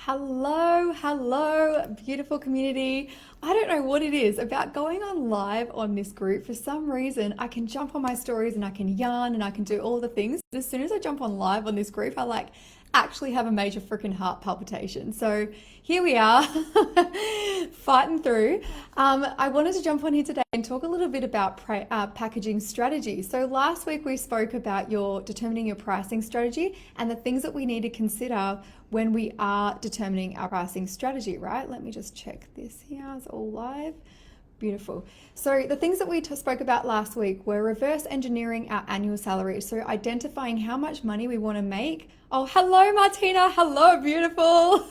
Hello, beautiful community. I don't know what it is about going on live on this group. For some reason, I can jump on my stories and I can yarn and I can do all the things. As soon as I jump on live on this group, I actually have a major freaking heart palpitation. So here we are, fighting through. I wanted to jump on here today and talk a little bit about packaging strategy. So last week we spoke about determining your pricing strategy and the things that we need to consider when we are determining our pricing strategy, right? Let me just check this here. It's all live. Beautiful. So the things that we spoke about last week were reverse engineering our annual salary. So identifying how much money we want to make. Oh, hello, Martina. Hello, beautiful.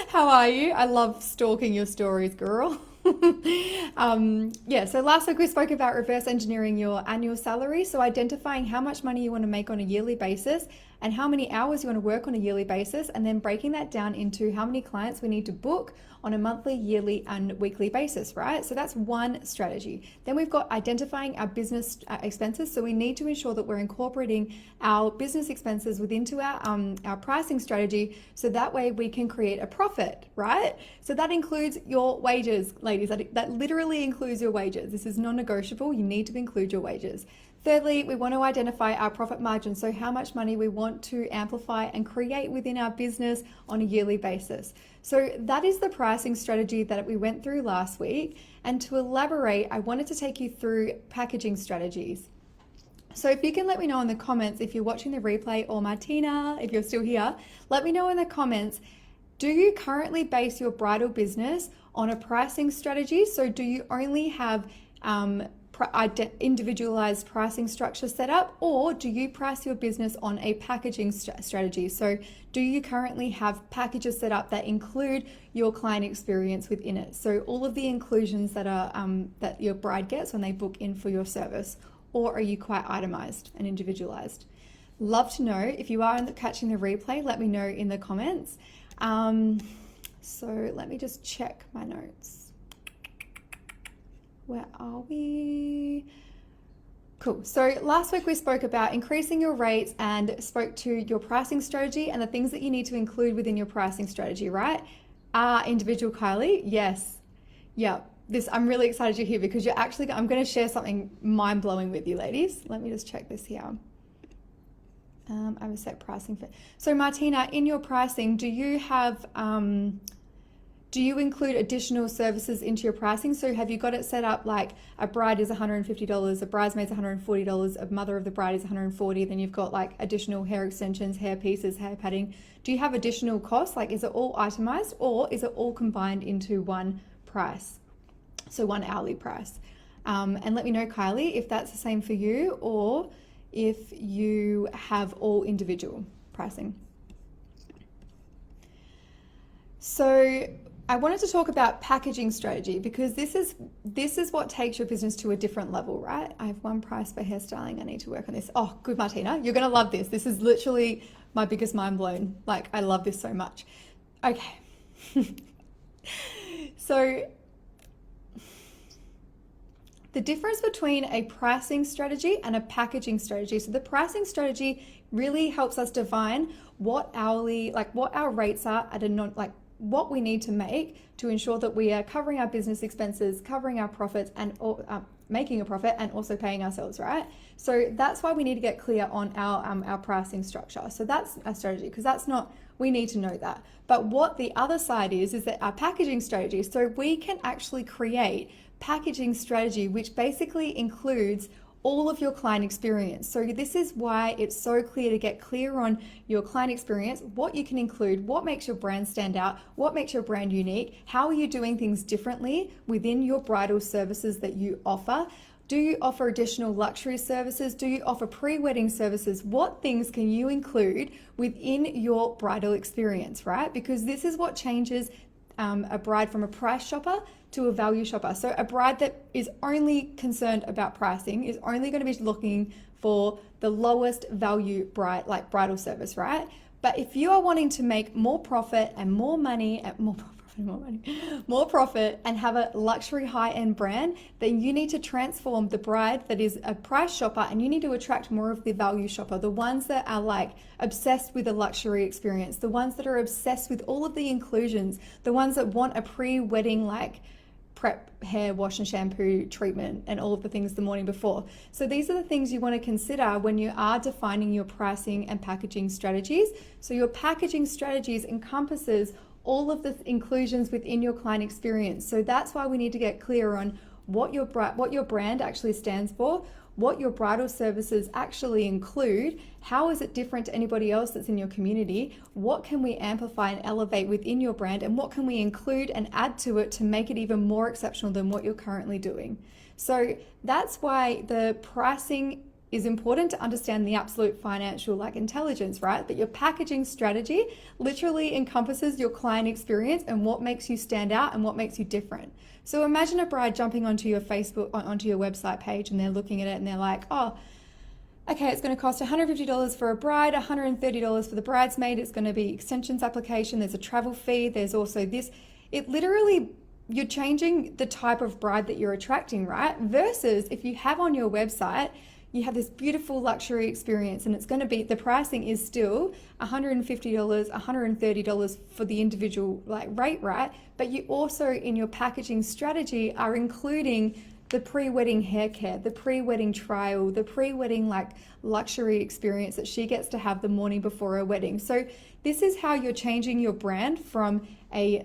How are you? I love stalking your stories, girl. So last week we spoke about reverse engineering your annual salary. So identifying how much money you want to make on a yearly basis and how many hours you want to work on a yearly basis, and then breaking that down into how many clients we need to book on a monthly, yearly, and weekly basis, right? So that's one strategy. Then we've got identifying our business expenses. So we need to ensure that we're incorporating our business expenses within our pricing strategy, so that way we can create a profit, right? So that includes your wages, ladies. That literally includes your wages. This is non-negotiable. You need to include your wages. Thirdly, we want to identify our profit margin, so how much money we want to amplify and create within our business on a yearly basis. So that is the pricing strategy that we went through last week. And to elaborate, I wanted to take you through packaging strategies. So if you can let me know in the comments, if you're watching the replay, or Martina, if you're still here, let me know in the comments, do you currently base your bridal business on a pricing strategy? So do you only have individualized pricing structure set up, or do you price your business on a packaging strategy? So do you currently have packages set up that include your client experience within it? So all of the inclusions that are that your bride gets when they book in for your service, or are you quite itemized and individualized? Love to know. If you are catching the replay, let me know in the comments. So let me just check my notes. Where are we? Cool. So last week we spoke about increasing your rates and spoke to your pricing strategy and the things that you need to include within your pricing strategy, right? Individual Kylie, yes. Yeah. I'm really excited you're here because I'm going to share something mind-blowing with you, ladies. Let me just check this here. I will set pricing for. So Martina, in your pricing, do you include additional services into your pricing? So have you got it set up like a bride is $150, a bridesmaid's $140, a mother of the bride is $140, then you've got like additional hair extensions, hair pieces, hair padding. Do you have additional costs? Like, is it all itemized, or is it all combined into one price? So one hourly price. And let me know, Kylie, if that's the same for you, or if you have all individual pricing. So I wanted to talk about packaging strategy because this is what takes your business to a different level, right? I have one price for hairstyling. I need to work on this. Oh, good, Martina. You're going to love this. This is literally my biggest mind blown. Like, I love this so much. Okay. So the difference between a pricing strategy and a packaging strategy. So the pricing strategy really helps us define what our rates are at what we need to make to ensure that we are covering our business expenses, covering our profits, and making a profit, and also paying ourselves, right? So that's why we need to get clear on our pricing structure. So that's a strategy, because we need to know that. But what the other side is that our packaging strategy. So we can actually create packaging strategy, which basically includes all of your client experience. So this is why it's so clear to get clear on your client experience, what you can include, what makes your brand stand out, what makes your brand unique, how are you doing things differently within your bridal services that you offer. Do you offer additional luxury services? Do you offer pre-wedding services? What things can you include within your bridal experience, right? Because this is what changes a bride from a price shopper to a value shopper. So a bride that is only concerned about pricing is only going to be looking for the lowest value bridal service, right? But if you are wanting to make more profit and more money, more profit, and have a luxury high-end brand, then you need to transform the bride that is a price shopper, and you need to attract more of the value shopper, the ones that are like obsessed with a luxury experience, the ones that are obsessed with all of the inclusions, the ones that want a pre-wedding like prep hair wash and shampoo treatment and all of the things the morning before. So these are the things you want to consider when you are defining your pricing and packaging strategies. So your packaging strategies encompasses all of the inclusions within your client experience. So that's why we need to get clear on what your brand actually stands for, what your bridal services actually include, how is it different to anybody else that's in your community, what can we amplify and elevate within your brand, and what can we include and add to it to make it even more exceptional than what you're currently doing. So that's why the pricing is important, to understand the absolute financial like intelligence, right? But your packaging strategy literally encompasses your client experience and what makes you stand out and what makes you different. So imagine a bride jumping onto your Facebook, onto your website page, and they're looking at it and they're like, oh, okay, it's going to cost $150 for a bride, $130 for the bridesmaid. It's going to be extensions application. There's a travel fee. There's also this. It literally, you're changing the type of bride that you're attracting, right? Versus if you have on your website, you have this beautiful luxury experience, and it's going to be, the pricing is still $150, $130 for the individual like rate, right? But you also in your packaging strategy are including the pre-wedding hair care, the pre-wedding trial, the pre-wedding like luxury experience that she gets to have the morning before her wedding. So this is how you're changing your brand from a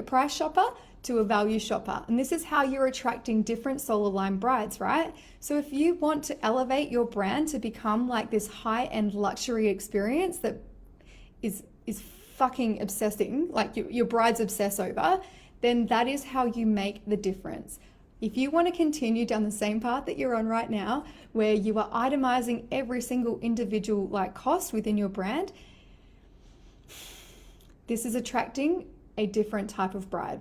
price shopper to a value shopper. And this is how you're attracting different soul aligned brides, right? So if you want to elevate your brand to become like this high-end luxury experience that is fucking obsessing, like your brides obsess over, then that is how you make the difference. If you want to continue down the same path that you're on right now, where you are itemizing every single individual like cost within your brand, this is attracting a different type of bride.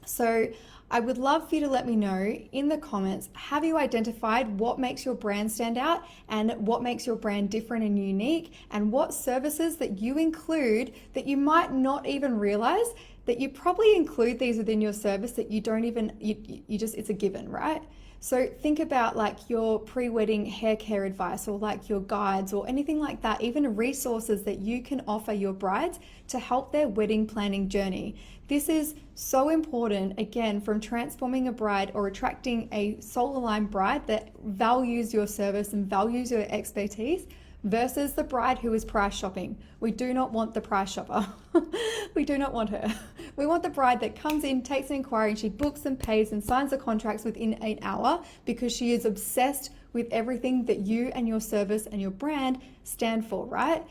So I would love for you to let me know in the comments, have you identified what makes your brand stand out and what makes your brand different and unique, and what services that you include that you might not even realize that you probably include these within your service that you don't even, you just, it's a given, right? So think about like your pre-wedding hair care advice, or like your guides or anything like that, even resources that you can offer your brides to help their wedding planning journey. This is so important, again, from transforming a bride or attracting a soul-aligned bride that values your service and values your expertise, versus the bride who is price shopping. We do not want the price shopper. We do not want her. We want the bride that comes in, takes an inquiry, and she books and pays and signs the contracts within an hour because she is obsessed with everything that you and your service and your brand stand for, right?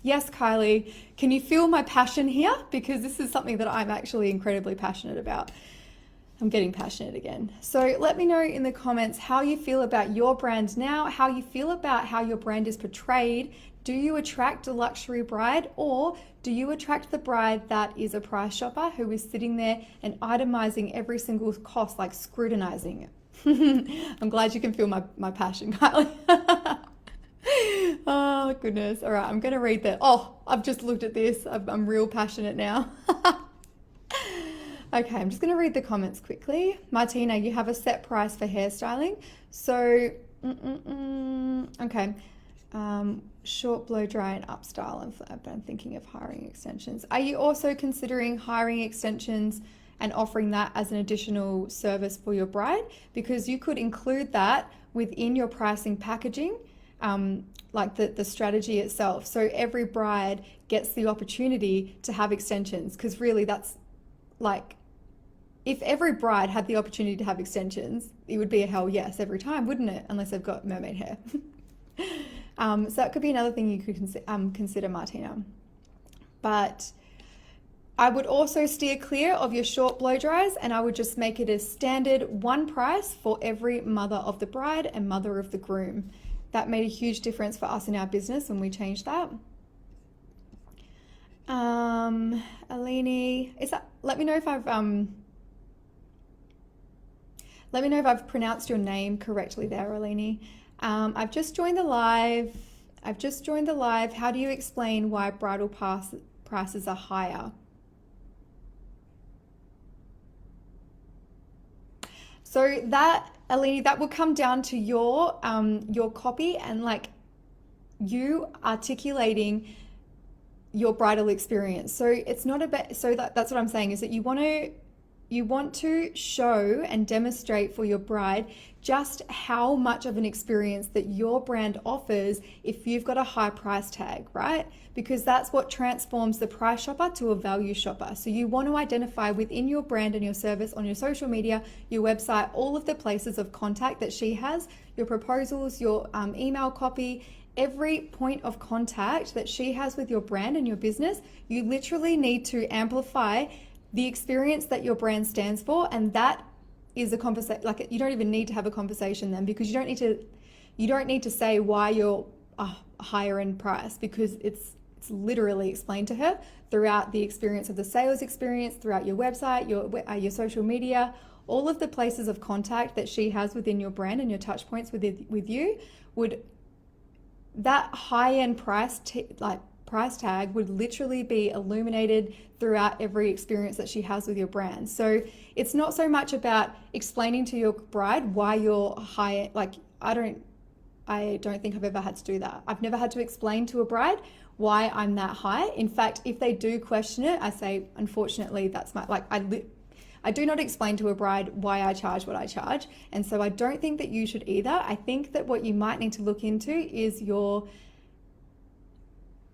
Yes, Kylie, can you feel my passion here? Because this is something that I'm actually incredibly passionate about. I'm getting passionate again. So let me know in the comments how you feel about your brand now, how you feel about how your brand is portrayed. Do you attract a luxury bride, or do you attract the bride that is a price shopper who is sitting there and itemizing every single cost, like scrutinizing it? I'm glad you can feel my passion, Kylie. Oh goodness. All right, I'm going to read that. Oh, I've just looked at this. I'm real passionate now. Okay, I'm just going to read the comments quickly. Martina, you have a set price for hairstyling. So, okay. Short, blow dry, and upstyle. I'm thinking of hiring extensions. Are you also considering hiring extensions and offering that as an additional service for your bride? Because you could include that within your pricing packaging, like the strategy itself. So every bride gets the opportunity to have extensions, because really that's like, if every bride had the opportunity to have extensions, it would be a hell yes every time, wouldn't it? Unless they've got mermaid hair. So that could be another thing you could consider, Martina. But I would also steer clear of your short blow dries, and I would just make it a standard one price for every mother of the bride and mother of the groom. That made a huge difference for us in our business when we changed that. Alini, let me know if I've pronounced your name correctly there, Alini. I've just joined the live. How do you explain why bridal prices are higher. So that, Alini, that will come down to your copy and like you articulating your bridal experience. So it's not about, so that's what I'm saying is that you want to show and demonstrate for your bride just how much of an experience that your brand offers if you've got a high price tag, right? Because that's what transforms the price shopper to a value shopper. So you want to identify within your brand and your service on your social media, your website, all of the places of contact that she has, your proposals, your email copy, every point of contact that she has with your brand and your business. You literally need to amplify the experience that your brand stands for, and that is a conversation. Like, you don't even need to have a conversation then, because you don't need to say why you're higher in price, because it's literally explained to her throughout the experience of the sales experience, throughout your website, your social media, all of the places of contact that she has within your brand and your touch points with you. Would that high-end price tag would literally be illuminated throughout every experience that she has with your brand. So it's not so much about explaining to your bride why you're high. Like, I don't think I've ever had to do that. I've never had to explain to a bride why I'm that high. In fact, if they do question it, I say, unfortunately, that's my, like, I do not explain to a bride why I charge what I charge. And so I don't think that you should either. I think that what you might need to look into is your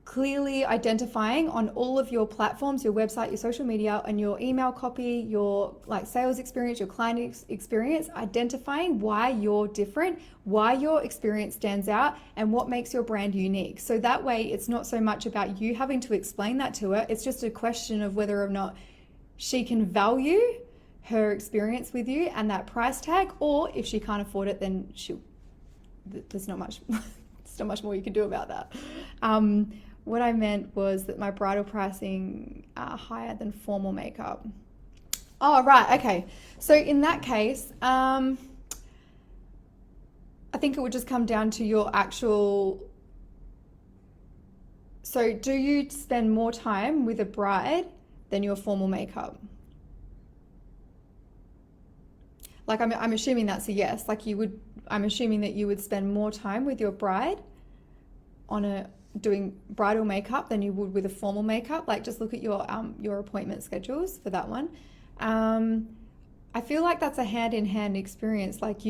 clearly identifying on all of your platforms, your website, your social media, and your email copy, your like sales experience, your client experience, identifying why you're different, why your experience stands out, and what makes your brand unique. So that way it's not so much about you having to explain that to her. It's just a question of whether or not she can value her experience with you and that price tag, or if she can't afford it, then there's not much there's not much more you can do about that. What I meant was that my bridal pricing are higher than formal makeup. Oh, right. Okay. So in that case, I think it would just come down to your actual. So do you spend more time with a bride than your formal makeup? Like, I'm assuming that's a yes. Like, I'm assuming that you would spend more time with your bride on doing bridal makeup than you would with a formal makeup. Like, just look at your appointment schedules for that one. I feel like that's a hand-in-hand experience. Like,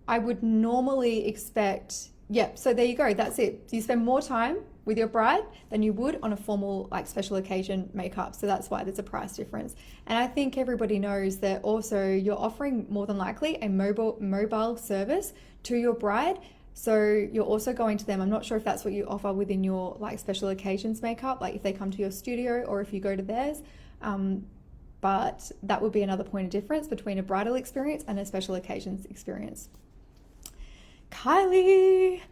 I would normally expect, so there you go, that's it. You spend more time with your bride than you would on a formal, like, special occasion makeup. So that's why there's a price difference. And I think everybody knows that also you're offering more than likely a mobile service to your bride. So you're also going to them. I'm not sure if that's what you offer within your like special occasions makeup, like if they come to your studio or if you go to theirs. But that would be another point of difference between a bridal experience and a special occasions experience. Kylie.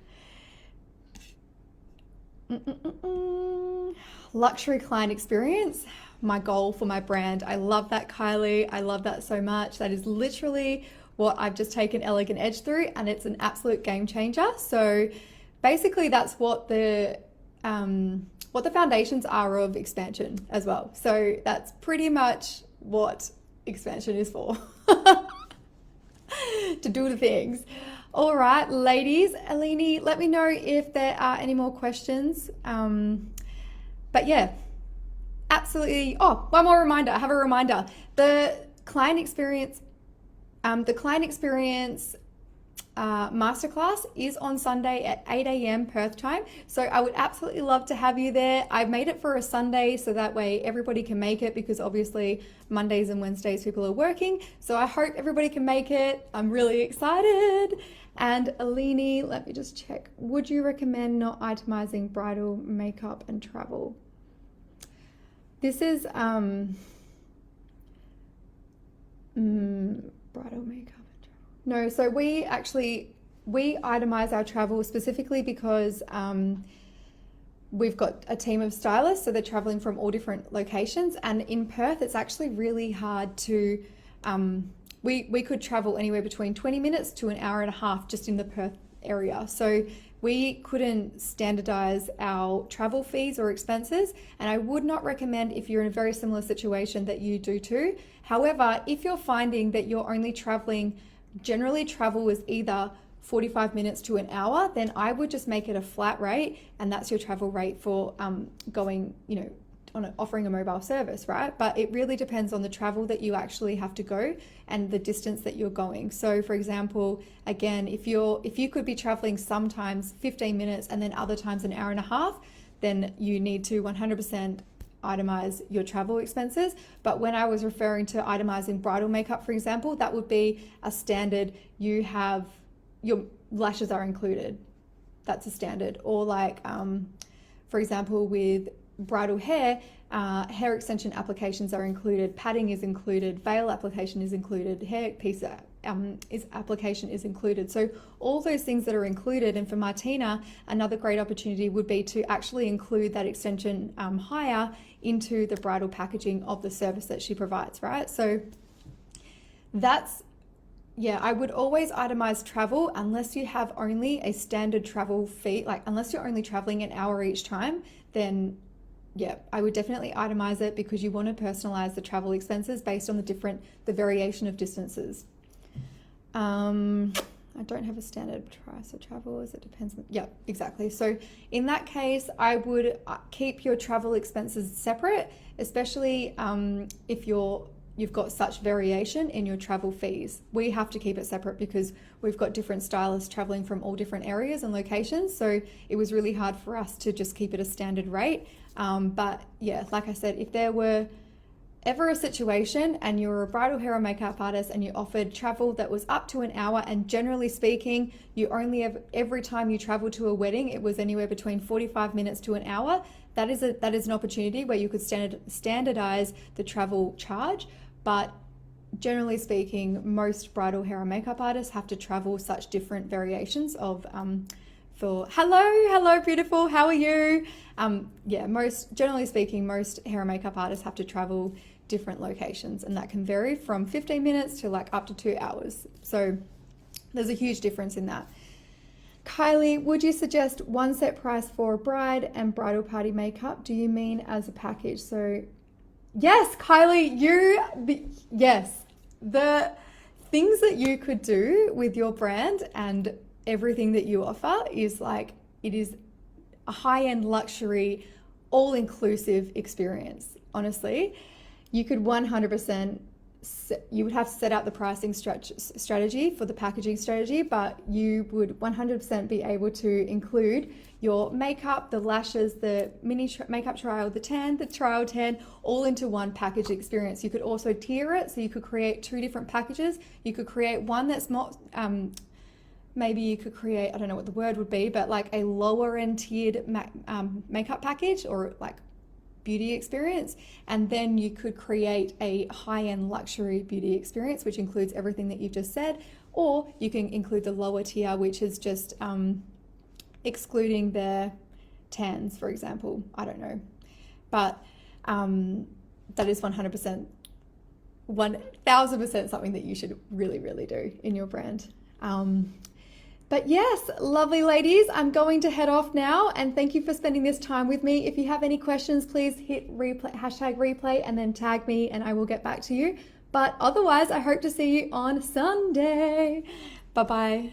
Luxury client experience, my goal for my brand. I love that, Kylie. I love that so much. That is literally what I've just taken Elegant Edge through, and it's an absolute game changer. So basically that's what the foundations are of Expansion as well. So that's pretty much what Expansion is for. To do the things. All right, ladies. Alini, let me know if there are any more questions. But yeah, absolutely. Oh, one more reminder. I have a reminder. The client experience masterclass is on Sunday at 8 a.m. Perth time. So I would absolutely love to have you there. I've made it for a Sunday so that way everybody can make it, because obviously Mondays and Wednesdays people are working. So I hope everybody can make it. I'm really excited. And Alini, let me just check. Would you recommend not itemizing bridal makeup and travel? This is bridal makeup. No, so we itemize our travel specifically because we've got a team of stylists, so they're traveling from all different locations. And in Perth, it's actually really hard to, we could travel anywhere between 20 minutes to an hour and a half just in the Perth area. So we couldn't standardize our travel fees or expenses. And I would not recommend, if you're in a very similar situation, that you do too. However, if you're finding that you're only traveling, generally travel is either 45 minutes to an hour, then I would just make it a flat rate, and that's your travel rate for going, offering a mobile service, right? But it really depends on the travel that you actually have to go and the distance that you're going. So for example, again, if you could be traveling sometimes 15 minutes and then other times an hour and a half, then you need to 100% itemize your travel expenses. But when I was referring to itemizing bridal makeup, for example, that would be a standard. You have your lashes are included. That's a standard. Or like, for example, with bridal hair, hair extension applications are included, padding is included, veil application is included, hair piece application is included. So all those things that are included. And for Martina, another great opportunity would be to actually include that extension hire into the bridal packaging of the service that she provides, right? So I would always itemize travel unless you have only a standard travel fee, like unless you're only traveling an hour each time, then I would definitely itemize it, because you want to personalize the travel expenses based on the variation of distances. I don't have a standard price of travel, as it depends. Exactly. So in that case, I would keep your travel expenses separate, especially if you've got such variation in your travel fees. We have to keep it separate because we've got different stylists traveling from all different areas and locations. So it was really hard for us to just keep it a standard rate. But yeah, like I said, if there were ever a situation and you're a bridal hair or makeup artist and you offered travel that was up to an hour, and generally speaking, you only have, every time you travel to a wedding, it was anywhere between 45 minutes to an hour, that is an opportunity where you could standardize the travel charge. But generally speaking, most bridal hair and makeup artists have to travel such different variations of hello beautiful, how are you? Generally speaking, most hair and makeup artists have to travel different locations, and that can vary from 15 minutes to like up to 2 hours. So there's a huge difference in that. Kylie, would you suggest one set price for a bride and bridal party makeup? Do you mean as a package? So yes, Kylie, yes. The things that you could do with your brand and everything that you offer is like, it is a high-end luxury, all-inclusive experience. Honestly, you could 100%, you would have to set out the pricing strategy for the packaging strategy, but you would 100% be able to include your makeup, the lashes, the mini makeup trial, the trial tan, all into one package experience. You could also tier it, so you could create 2 different packages. You could create one that's more, maybe you could create, I don't know what the word would be, but like a lower end tiered makeup package, or like beauty experience. And then you could create a high-end luxury beauty experience, which includes everything that you've just said. Or you can include the lower tier, which is just excluding their tans, for example. I don't know. But that is 100%, 1000% something that you should really, really do in your brand. But yes, lovely ladies, I'm going to head off now, and thank you for spending this time with me. If you have any questions, please hit replay, #replay, and then tag me and I will get back to you. But otherwise, I hope to see you on Sunday. Bye-bye.